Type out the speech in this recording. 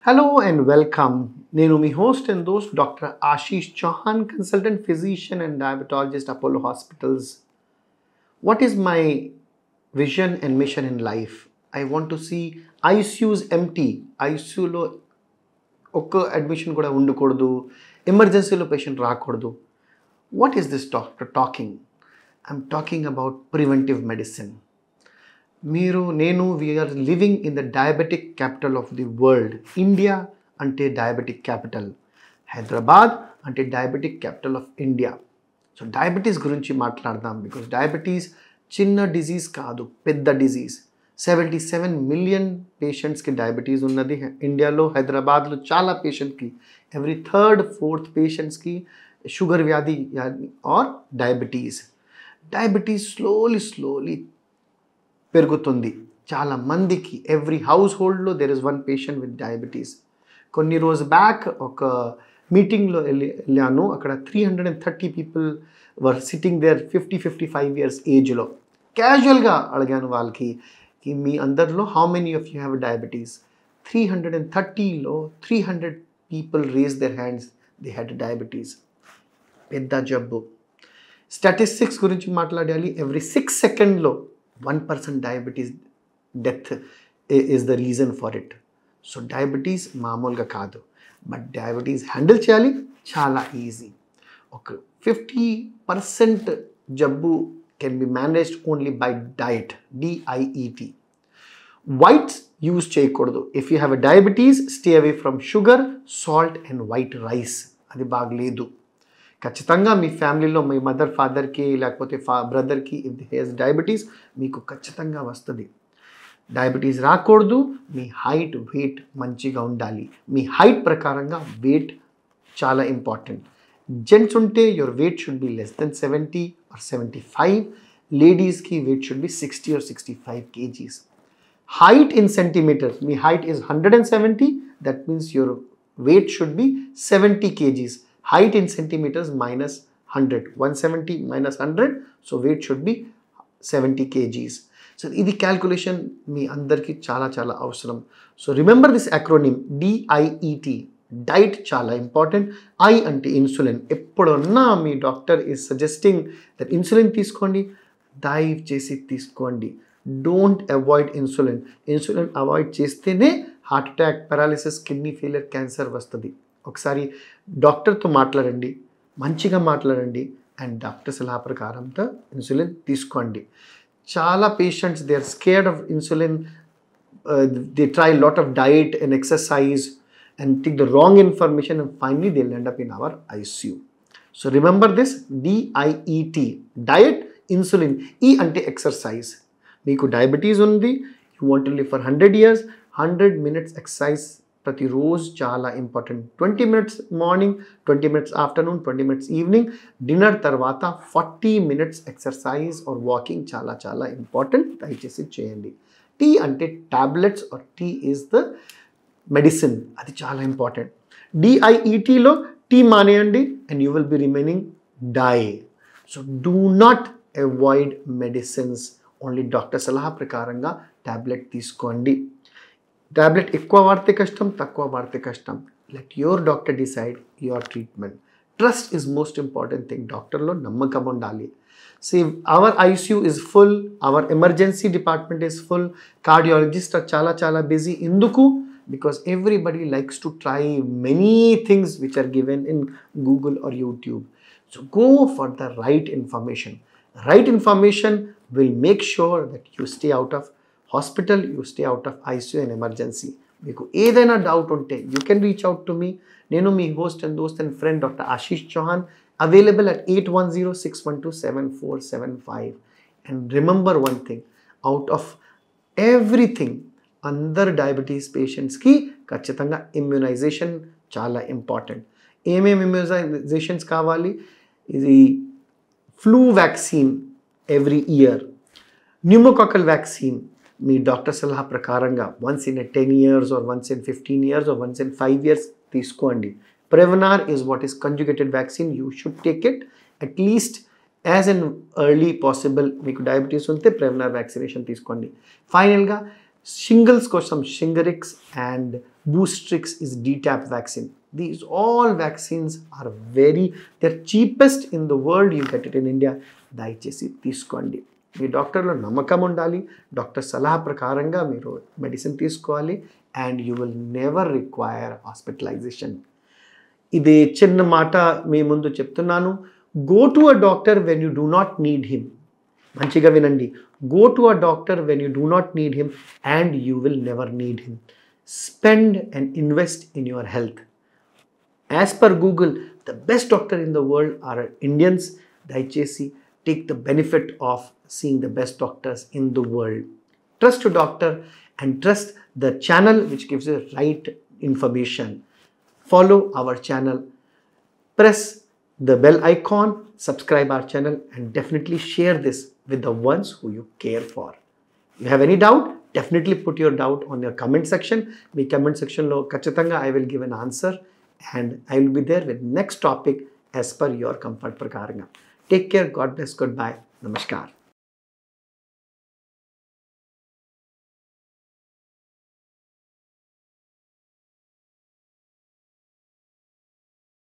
Hello and welcome. Nenu mi host and host Dr. Ashish Chauhan, consultant physician and diabetologist, Apollo Hospitals. What is my vision and mission in life? I want to see ICUs empty. ICUలో ఒక్క admission కూడా ఉండకూడదు, ఎమర్జెన్సీలో patient రాకూడదు. What is this doctor talking? I'm talking about preventive medicine. We are living in the diabetic capital of the world. India ante diabetic capital. Hyderabad ante diabetic capital of India. So diabetes gurinchi maatladam because diabetes chinna disease kaadu, pedda disease. 77 million patients ki diabetes unnadi India lo, Hyderabad lo chala patient ki every third fourth patients ki sugar vyadi or diabetes. Diabetes slowly పెరుగుతుంది. చాలా మందికి every house హోల్డ్లో there is one patient with diabetes. కొన్ని రోజు back ఒక మీటింగ్లో వెళ్ళాను. అక్కడ 330 people were sitting there 50-55 years ఏజ్లో. క్యాజువల్గా అడిగాను వాళ్ళకి, మీ అందరిలో how many of you have diabetes? 330లో 300 people raise their hands, they had diabetes. పెద్ద జబ్బు. స్టాటిస్టిక్స్ గురించి మాట్లాడాలి. ఎవ్రీ 6 సెకండ్లో 1% diabetes death is the reason for it. So diabetes మామూలుగా కాదు, బట్ డయాబెటీస్ హ్యాండిల్ చేయాలి చాలా ఈజీ. ఒక 50% జబ్బు can be managed only by diet, DIET. Whites use చేయకూడదు. If you have a diabetes, stay away from sugar, salt and white rice. అది బాగలేదు. ఖచ్చితంగా మీ ఫ్యామిలీలో మీ మదర్ ఫాదర్కి లేకపోతే బ్రదర్కి ఇఫ్ ది హేస్ డయాబెటీస్ మీకు ఖచ్చితంగా వస్తుంది. డయాబెటీస్ రాకూడదు. మీ హైట్ వెయిట్ మంచిగా ఉండాలి. మీ హైట్ ప్రకారంగా వెయిట్ చాలా ఇంపార్టెంట్. జెంట్స్ ఉంటే your weight should be less than 70 or 75. లేడీస్కి weight should be 60 or 65 kgs. Height in centimetres. మీ height is 170, that means your weight should be 70 kgs. Height in centimeters minus 100. 170 minus 100. So weight should be 70 kgs. So this calculation మీ అందరికి చాలా అవసరం. So remember this acronym DIET. Diet చాలా important. I అంటే insulin. ఎప్పుడన్నా మీ doctor is suggesting that insulin తీసుకోండి, దయచేసి తీసుకోండి. Don't avoid insulin. Insulin avoid చేస్తేనే heart attack, paralysis, kidney failure, cancer వస్తుంది. ఒకసారి డాక్టర్తో మాట్లాడండి, మంచిగా మాట్లాడండి, అండ్ డాక్టర్ సలహా ప్రకారంతో ఇన్సులిన్ తీసుకోండి. చాలా patients they are scared of insulin. They try lot of diet and exercise and take the wrong information and finally they will end up in our ICU. So remember this DIET. Diet, insulin. E అంటే exercise. మీకు diabetes ఉంది, you want to live for 100 years, 100 minutes exercise ప్రతిరోజు చాలా important. 20 minutes morning, 20 minutes afternoon, 20 minutes evening. Dinner తర్వాత 40 minutes exercise or walking చాలా important. దయచేసి చేయండి. T అంటే tablets or T is the medicine. అది చాలా ఇంపార్టెంట్. DIETలో టీ మానేయండి and you will be remaining die. So do not avoid medicines. Only doctor సలహా ప్రకారంగా టాబ్లెట్ తీసుకోండి. టాబ్లెట్ ఎక్కువ వాడితే కష్టం, తక్కువ వాడితే కష్టం. Let your doctor decide your treatment. Trust is most important thing. డాక్టర్లో నమ్మకం ఉండాలి. See, our ICU is full, our emergency department is full, cardiologists are చాలా busy. Induku? Because everybody likes to try many things which are given in Google or YouTube. So go for the right information. Right information will make sure that you stay out of hospital, you stay out of ICU and emergency. మీకు ఏదైనా doubt ఉంటే you can reach out to me. నేను మీ host and దోస్త్ and friend doctor Ashish Chauhan, available at 810-612-7475. And remember one thing, out of everything అందరు diabetes పేషెంట్స్కి ఖచ్చితంగా immunisation చాలా ఇంపార్టెంట్. ఏమేమి ఇమ్యునైజేషన్స్ కావాలి? ఇది flu vaccine every year, pneumococcal vaccine మీ డాక్టర్ సలహా ప్రకారంగా once in 10 years or once in 15 years or once in 5 years తీసుకోండి. Prevnar is what is conjugated vaccine. You should take it at least as an early possible. మీకు diabetes ఉంటే Prevnar vaccination తీసుకోండి. ఫైనల్గా shingles కోసం షింగరిక్స్ and Boostrix is DTaP vaccine. These all vaccines are they're cheapest in the world. You get it in India. దయచేసి తీసుకోండి. మీ డాక్టర్లో నమ్మకం ఉండాలి. Doctor సలహా ప్రకారంగా మీరు మెడిసిన్ తీసుకోవాలి. And you will never require hospitalisation. ఇది చిన్న మాట మీ ముందు చెప్తున్నాను. Go to a doctor when you do not need him. మంచిగా వినండి. Go to a doctor when you do not need him and you will never need him. Spend and invest in your health. As per Google, the best doctor in the world are Indians. Daichesi, take the benefit of seeing the best doctors in the world. Trust your doctor and trust the channel which gives you right information. Follow our channel. Press the bell icon, subscribe our channel, and definitely share this with the ones who you care for. You have any doubt? Definitely put your doubt on your comment section. Me comment section లో ఖచ్చితంగా I will give an answer and I will be there with next topic as per your comfort ప్రకారంగా. Take care. God bless. Goodbye. Namaskar.